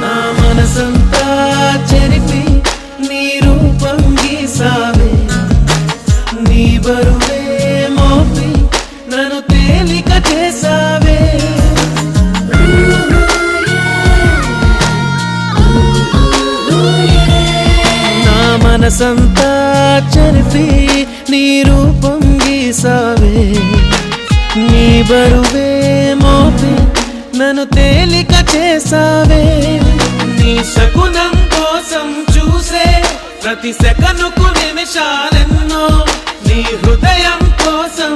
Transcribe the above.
నా మనసంతా చెరిపి నీ రూపం గీసావే, నీ బరువే మోపి నన్ను తేలిక చేసావే. నా మనసంతా చెరిపి నీ రూపం గీసావే, నీ బరువే మోపి నన్ను తేలిక చేసావే. నీ శకునం కోసం చూసే ప్రతి సెకనుకు నిమిషాలెన్నో, నీ హృదయం కోసం